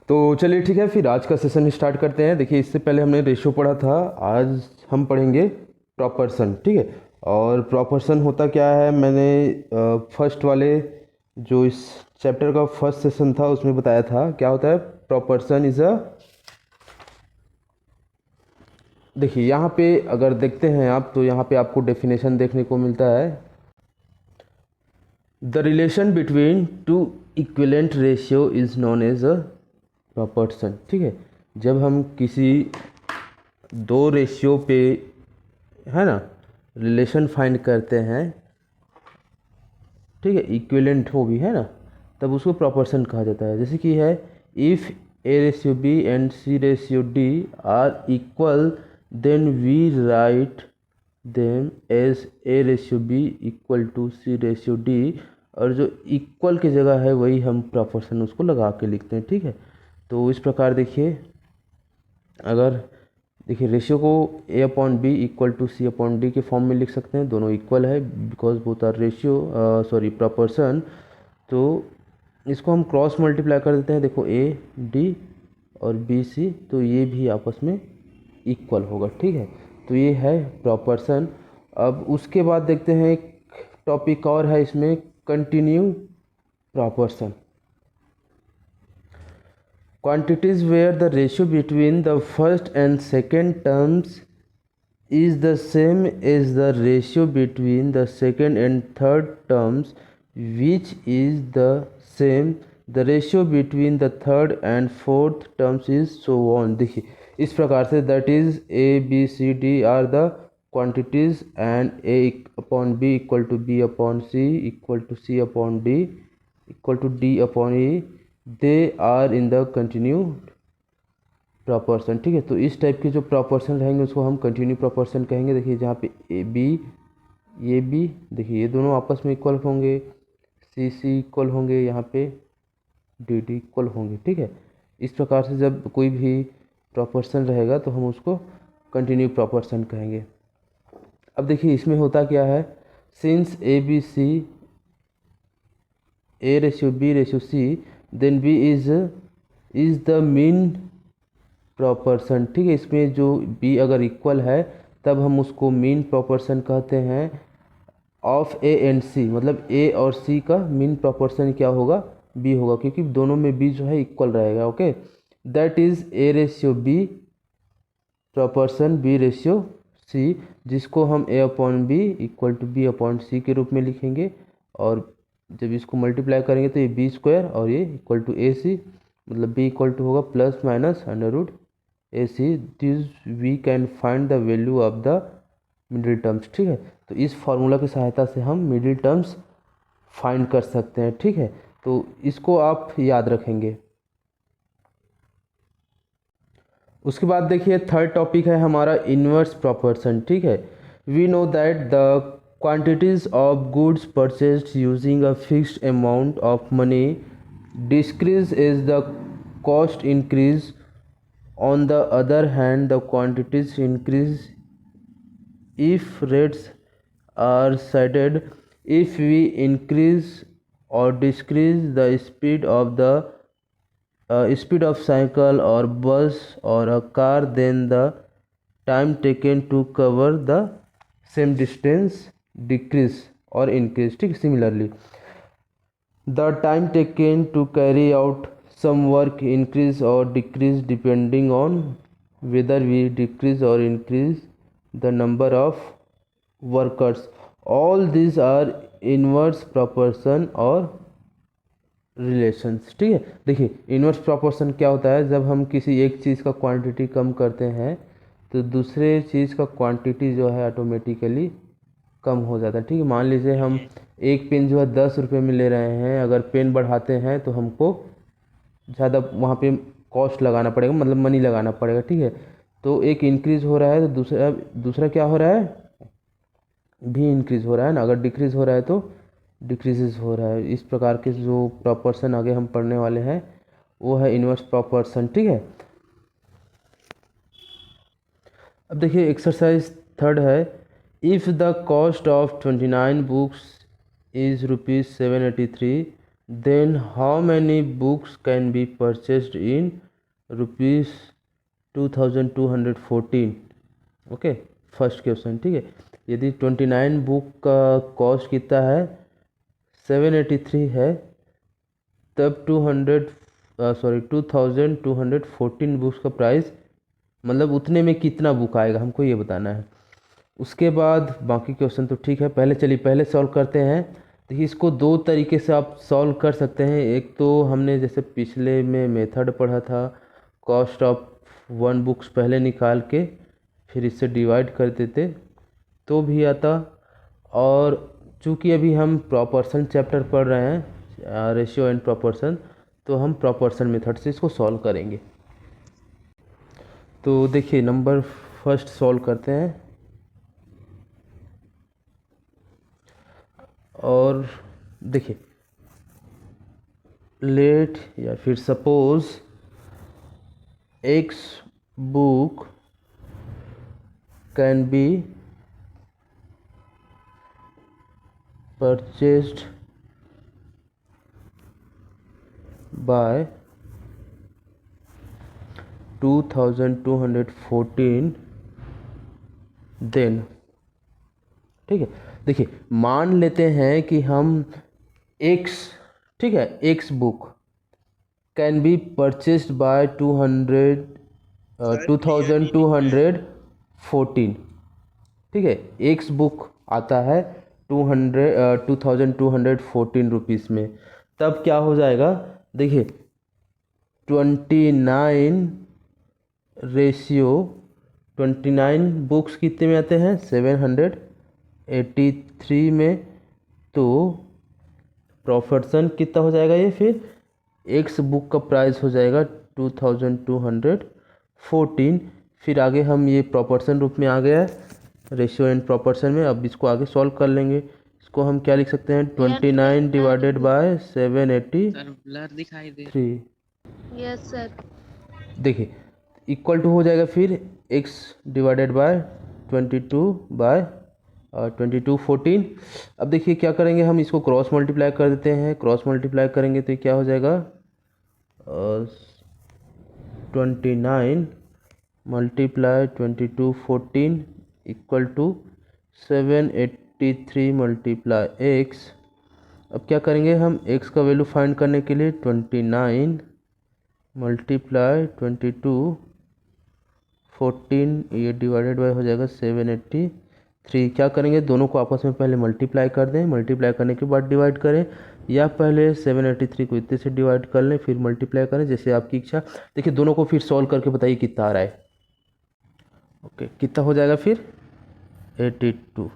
तो चलिए ठीक है, फिर आज का सेशन स्टार्ट करते हैं। देखिए, इससे पहले हमने रेशियो पढ़ा था, आज हम पढ़ेंगे प्रॉपर्शन। ठीक है, और प्रॉपर्शन होता क्या है, मैंने फर्स्ट वाले जो इस चैप्टर का फर्स्ट सेशन था उसमें बताया था क्या होता है। प्रॉपर्शन इज अ, देखिए यहाँ पे अगर देखते हैं आप तो यहाँ पे आपको डेफिनेशन देखने को मिलता है, the relation between two equivalent ratio is known as a proportion. ठीक है, जब हम किसी दो रेशियो पे, है ना, रिलेशन फाइंड करते हैं, ठीक है, इक्विवेलेंट हो भी, है ना, तब उसको प्रॉपर्शन कहा जाता है। जैसे कि है, if a ratio b and c ratio d are equal then we write them as a ratio b equal to c ratio d, और जो इक्वल की जगह है वही हम प्रॉपर्शन उसको लगा के लिखते हैं। ठीक है, तो इस प्रकार देखिए, अगर देखिए रेशियो को A upon B equal to C upon D के फॉर्म में लिख सकते हैं, दोनों इक्वल है because both are ratio sorry proportion. तो इसको हम क्रॉस मल्टीप्लाई कर देते हैं, देखो ए डी और बी सी, तो ये भी आपस में इक्वल होगा। ठीक है, तो ये है प्रॉपर्शन। अब उसके बाद देखते हैं एक टॉपिक और है इसमें, continue proportion. Quantities where the ratio between the first and second terms is the same as the ratio between the second and third terms, which is the same the ratio between the third and fourth terms is so on। देखिए इस प्रकार से, that is a b c d are the quantities and a upon b equal to b upon c equal to c upon d equal to d upon e, they are in the continued proportion. ठीक है, तो इस type के जो proportion रहेंगे उसको हम continue proportion कहेंगे। देखिए जहाँ पे ए बी देखिए ये दोनों आपस में इक्वल होंगे, सी सी इक्वल होंगे, यहाँ पे डी डी इक्वल होंगे। ठीक है, इस प्रकार से जब कोई भी प्रॉपर्शन रहेगा तो हम उसको कंटिन्यू प्रॉपर्शन कहेंगे। अब देखिए इसमें होता क्या है, since a b c a ratio b ratio c then b is the mean proportion. ठीक है, इसमें जो बी अगर इक्वल है तब हम उसको मीन प्रॉपर्शन कहते हैं ऑफ ए एंड सी, मतलब ए और सी का मीन प्रॉपर्शन क्या होगा, बी होगा, क्योंकि दोनों में बी जो है इक्वल रहेगा। Okay, that is A ratio B proportion B ratio C, जिसको हम A upon B equal to B upon C के रूप में लिखेंगे, और जब इसको मल्टीप्लाई करेंगे तो ये बी स्क्वायर और ये इक्वल टू ए सी, मतलब बी इक्वल टू होगा plus minus under root a c. This we can find the value of the middle terms. ठीक है, तो इस फार्मूला की सहायता से हम मिडिल टर्म्स फाइंड कर सकते हैं। ठीक है, तो इसको आप याद रखेंगे। उसके बाद देखिए थर्ड टॉपिक है हमारा इन्वर्स प्रॉपर्शन। ठीक है, we know that the quantities of goods purchased using a fixed amount of money decrease as the cost increase. On the other hand, the quantities increase if rates are cited. If we increase or decrease the speed of the speed of cycle or bus or a car, then the time taken to cover the same distance decrease or increase। ठीक, similarly the time taken to carry out some work increase or decrease depending on whether we decrease or increase the number of workers। all these are inverse proportion और relations. ठीक है, देखिए inverse proportion क्या होता है, जब हम किसी एक चीज़ का क्वांटिटी कम करते हैं तो दूसरे चीज़ का क्वांटिटी जो है ऑटोमेटिकली कम हो जाता है। ठीक है, मान लीजिए हम एक पेन जो है 10 रुपये में ले रहे हैं, अगर पेन बढ़ाते हैं तो हमको ज़्यादा वहाँ पे कॉस्ट लगाना पड़ेगा, मतलब मनी लगाना पड़ेगा। ठीक है, तो एक इंक्रीज़ हो रहा है तो दूसरा क्या हो रहा है, भी इंक्रीज़ हो रहा है ना, अगर डिक्रीज़ हो रहा है तो डिक्रीजेज हो रहा है। इस प्रकार के जो प्रॉपर्शन आगे हम पढ़ने वाले हैं वो है इन्वर्स प्रॉपर्शन। ठीक है, अब देखिए एक्सरसाइज थर्ड है, if the cost of 29 books is rupees 783 then how many books can be purchased in ₹2214। Okay, first question. ठीक है, यदि 29 बुक का कॉस्ट कितना है 783 है, तब 2214 बुक्स का प्राइस, मतलब उतने में कितना बुक आएगा हमको ये बताना है। उसके बाद बाकी क्वेश्चन तो ठीक है, पहले सॉल्व करते हैं। देखिए, इसको दो तरीके से आप सॉल्व कर सकते हैं। एक तो हमने जैसे पिछले में मेथड पढ़ा था, कॉस्ट ऑफ 1 बुक्स पहले निकाल के फिर इससे डिवाइड कर देते तो भी आता। और चूँकि अभी हम प्रोपोर्शन चैप्टर पढ़ रहे हैं, रेशियो एंड प्रोपोर्शन, तो हम प्रोपोर्शन मेथड से इसको सॉल्व करेंगे। तो देखिए, नंबर फर्स्ट सॉल्व करते हैं। और देखिए, लेट या फिर suppose x book can be purchased by 2214 then. ठीक है, देखिए मान लेते हैं कि हम एक्स, ठीक है, x book can be purchased by 2214। ठीक है, एक्स बुक आता है 2214 रुपीज़ में। तब क्या हो जाएगा, देखिए 29 बुक्स कितने में आते हैं 783 में। तो प्रोपोर्शन कितना हो जाएगा ये, फिर एक्स बुक का प्राइस हो जाएगा 2214। फिर आगे हम ये प्रोपोर्शन रूप में आ गया है, रेशियो एंड प्रोपोर्शन में। अब इसको आगे सॉल्व कर लेंगे। इसको हम क्या लिख सकते हैं, 29 डिवाइडेड बाय 783। Yes sir. देखिए इक्वल टू हो जाएगा फिर x डिवाइडेड बाय 22/14। अब देखिए क्या करेंगे, हम इसको क्रॉस मल्टीप्लाई कर देते हैं। क्रॉस मल्टीप्लाई करेंगे तो क्या हो जाएगा, 29 multiply 2214 equal to 783 multiply x। अब क्या करेंगे हम, x का वैल्यू फाइंड करने के लिए 29 मल्टीप्लाई 2214 ये डिवाइडेड बाय हो जाएगा 783। क्या करेंगे, दोनों को आपस में पहले मल्टीप्लाई कर दें, मल्टीप्लाई करने के बाद डिवाइड करें, या पहले 783 को इतने से डिवाइड कर लें फिर मल्टीप्लाई करें, जैसे आपकी इच्छा। देखिए दोनों को फिर सॉल्व करके बताइए कितना आ रहा है। ओके, कितना हो जाएगा फिर 82।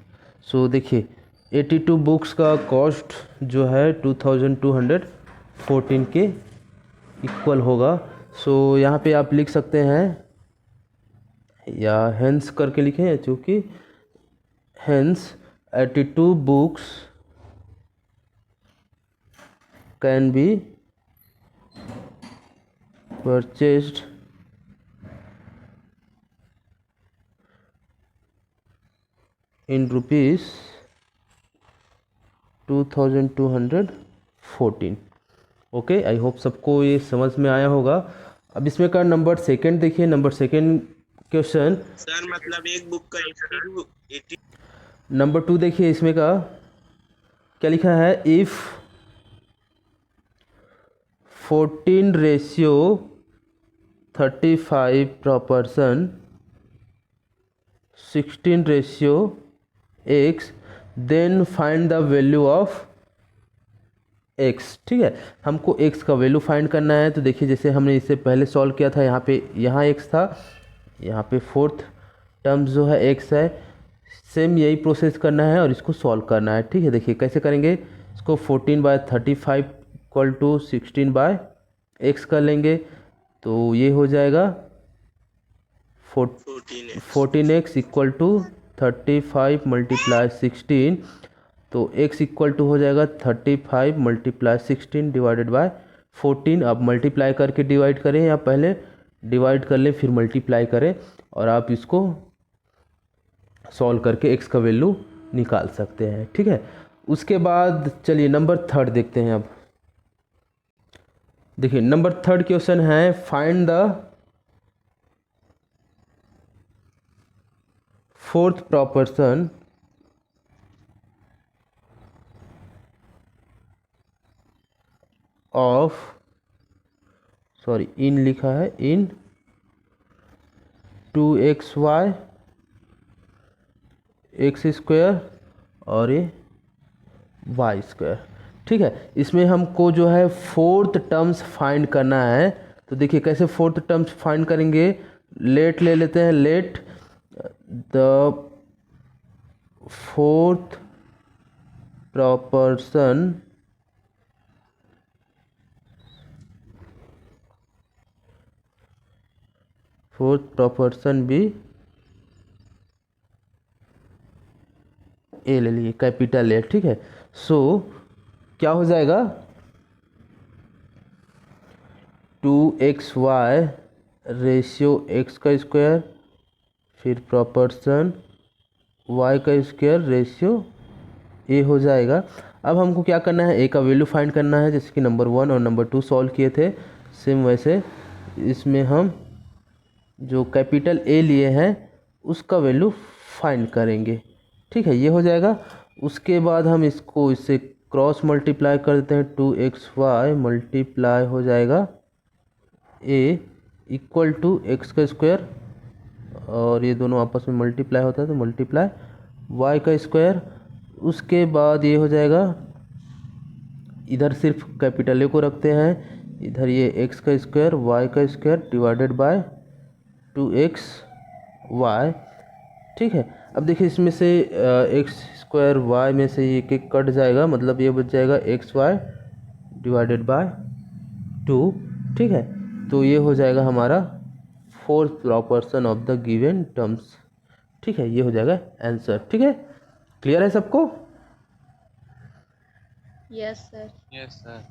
सो देखिए 82 बुक्स का कॉस्ट जो है 2214 के इक्वल होगा। सो यहाँ पे आप लिख सकते हैं, या हेंस करके लिखें, चूँकि hence 82 books can be purchased in ₹2214। Okay, I hope सबको ये समझ में आया होगा। अब इसमें का नंबर सेकंड देखिए, नंबर सेकंड क्वेश्चन सर, मतलब एक बुक का 80 नंबर 2 देखिए, इसमें का क्या लिखा है, if 14:35 proportion 16:x, then find the value of x। ठीक है, हमको x का वैल्यू फाइंड करना है। तो देखिए जैसे हमने इससे पहले सॉल्व किया था, यहाँ पे x था, यहाँ पे फोर्थ टर्म जो है x है। सेम यही प्रोसेस करना है और इसको सॉल्व करना है। ठीक है, देखिए कैसे करेंगे, इसको 14/35 इक्वल टू 16/x कर लेंगे, तो ये हो जाएगा 14x इक्वल टू 35 मल्टीप्लाई 16। तो x इक्वल टू हो जाएगा 35 मल्टीप्लाई 16 डिवाइडेड बाय 14। आप मल्टीप्लाई करके डिवाइड करें, या पहले डिवाइड कर लें फिर मल्टीप्लाई करें, और आप इसको सॉल्व करके x का वैल्यू निकाल सकते हैं। ठीक है, उसके बाद चलिए नंबर थर्ड देखते हैं। अब देखिए नंबर थर्ड क्वेश्चन है find the fourth proportion of, sorry इन लिखा है, इन 2xy एक्स स्क्वायर और ये वाई स्क्वायर। ठीक है, इसमें हमको जो है फोर्थ टर्म्स फाइंड करना है। तो देखिए कैसे फोर्थ टर्म्स फाइंड करेंगे, लेट ले लेते हैं, लेट द फोर्थ प्रॉपर्शन भी ए ले लिए, कैपिटल ए। ठीक है, सो क्या हो जाएगा 2xy रेशियो एक्स का स्क्वायर फिर प्रॉपर्शन y का स्क्वायर रेशियो ए हो जाएगा। अब हमको क्या करना है, ए का वैल्यू फाइंड करना है, जैसे कि नंबर 1 और नंबर 2 सॉल्व किए थे, सेम वैसे इसमें हम जो कैपिटल ए लिए हैं उसका वैल्यू फाइंड करेंगे। ठीक है, ये हो जाएगा। उसके बाद हम इसको इससे क्रॉस मल्टीप्लाई कर देते हैं, 2xy मल्टीप्लाई हो जाएगा ए इक्वल टू एक्स का स्क्वायर, और ये दोनों आपस में मल्टीप्लाई होता है तो मल्टीप्लाई वाई का स्क्वायर। उसके बाद ये हो जाएगा, इधर सिर्फ कैपिटल ए को रखते हैं, इधर ये एक्स का स्क्वायर वाई का स्क्वायर डिवाइडेड बाय 2xy। ठीक है, अब देखिए इसमें से एक्स स्क्वायर वाई में से एक एक कट जाएगा, मतलब ये बच जाएगा एक्स वाई डिवाइडेड बाय 2। ठीक है, तो ये हो जाएगा हमारा fourth proportion of the given terms. ठीक है, ये हो जाएगा आंसर। ठीक है, क्लियर है सबको? Yes sir. Yes sir.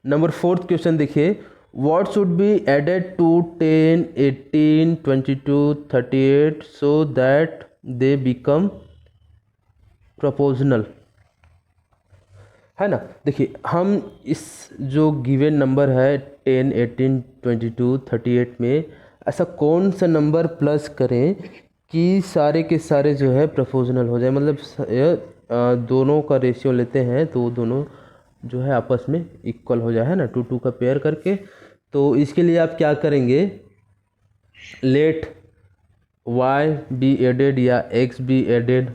Number fourth question देखिए, what should be added to 10, 18, 22, 38 so that they become proportional, है ना। देखिए हम इस जो गिवन नंबर है 10, 18, 22, 38 में ऐसा कौन सा नंबर प्लस करें कि सारे के सारे जो है प्रोपोर्शनल हो जाए, मतलब दोनों का रेशियो लेते हैं तो दोनों जो है आपस में इक्वल हो जाए, है ना, 2 2 का पेयर करके। तो इसके लिए आप क्या करेंगे, लेट y बी एडेड या x बी एडेड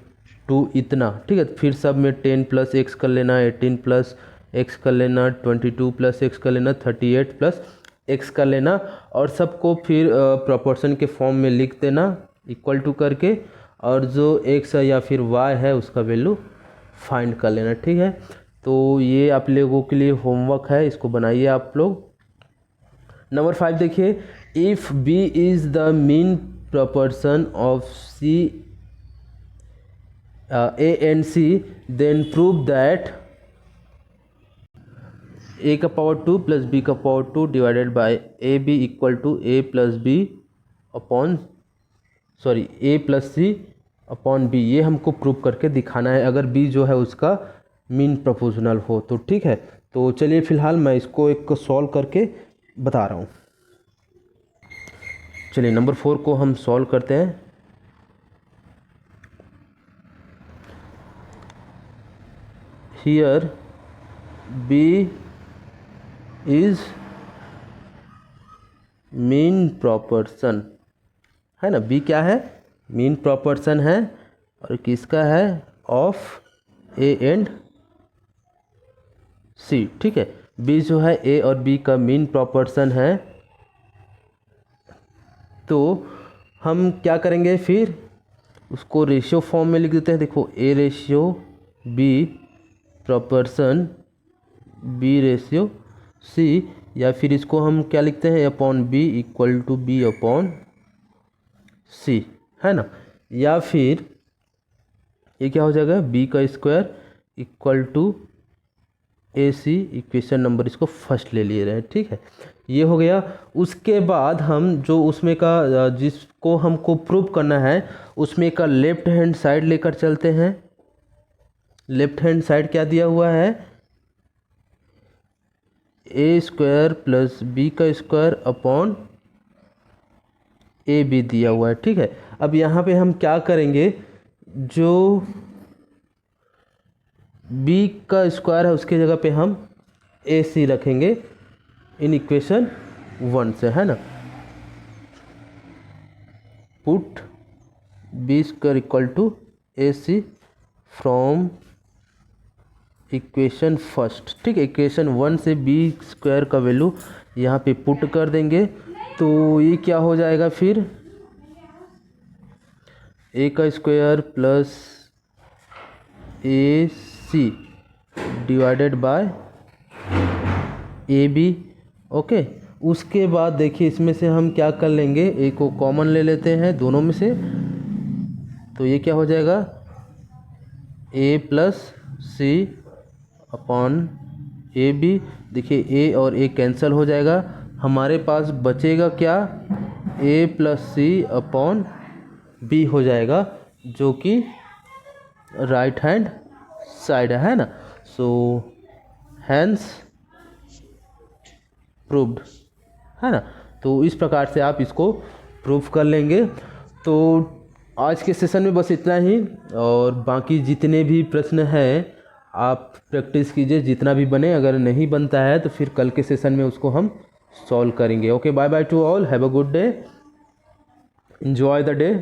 टू इतना। ठीक है, फिर सब में 10 प्लस एक्स कर लेना, 18 प्लस एक्स कर लेना, 22 प्लस एक्स कर लेना, 38 प्लस एक्स कर लेना, और सबको फिर प्रोपोर्शन के फॉर्म में लिख देना इक्वल टू करके, और जो x है या फिर y है उसका वैल्यू फाइंड कर लेना। ठीक है, तो ये आप लोगों के लिए होमवर्क है, इसको बनाइए आप लोग। नंबर 5 देखिए, if b is the mean proportion of C A and C, then prove that a का पावर 2 प्लस b का power 2 divided by a b equal to a plus b upon a plus C upon b। ये हमको prove करके दिखाना है अगर b जो है उसका मीन प्रोपोर्शनल हो तो। ठीक है, तो चलिए फिलहाल मैं इसको एक सॉल्व करके बता रहा हूँ। चलिए नंबर 4 को हम सॉल्व करते हैं। Here b is mean proportion, है ना, b क्या है, मीन प्रोपोर्शन है, और किसका है, ऑफ a एंड c। ठीक है, b जो है a और b का मीन प्रोपोर्शन है, तो हम क्या करेंगे, फिर उसको रेशियो फॉर्म में लिख देते हैं। देखो a ratio b proportion b ratio c, या फिर इसको हम क्या लिखते हैं, upon b equal to b upon c, है ना, या फिर ये क्या हो जाएगा, b का square equal to a c, equation number इसको फर्स्ट ले लिए रहे। ठीक है, ये हो गया। उसके बाद हम जो उसमें का जिसको हमको प्रूव करना है उसमें का लेफ्ट हैंड साइड लेकर चलते हैं। लेफ्ट हैंड साइड क्या दिया हुआ है, ए स्क्वायर प्लस बी का स्क्वायर अपॉन ए बी दिया हुआ है, ठीक है। अब यहाँ पे हम क्या करेंगे, जो बी का स्क्वायर है उसके जगह पे हम ए सी रखेंगे इन इक्वेशन 1 से, है ना। Put b square equal to a c from equation first, ठीक है। इक्वेशन 1 से बी स्क्वायर का वैल्यू यहाँ पे पुट कर देंगे, तो ये क्या हो जाएगा फिर, ए का square plus a c divided by a b, okay. उसके बाद देखिए इसमें से हम क्या कर लेंगे, ए को कॉमन ले लेते हैं दोनों में से, तो ये क्या हो जाएगा, A plus C upon A B. देखिए ए और ए कैंसिल हो जाएगा, हमारे पास बचेगा क्या, ए प्लस सी अपॉन बी हो जाएगा, जो कि राइट हैंड साइड है ना। सो हैंस प्रूव्ड, है ना। तो इस प्रकार से आप इसको प्रूव कर लेंगे। तो आज के सेशन में बस इतना ही, और बाकी जितने भी प्रश्न हैं आप प्रैक्टिस कीजिए जितना भी बने, अगर नहीं बनता है तो फिर कल के सेशन में उसको हम सॉल्व करेंगे। Okay, bye bye to all, have a good day, enjoy the day.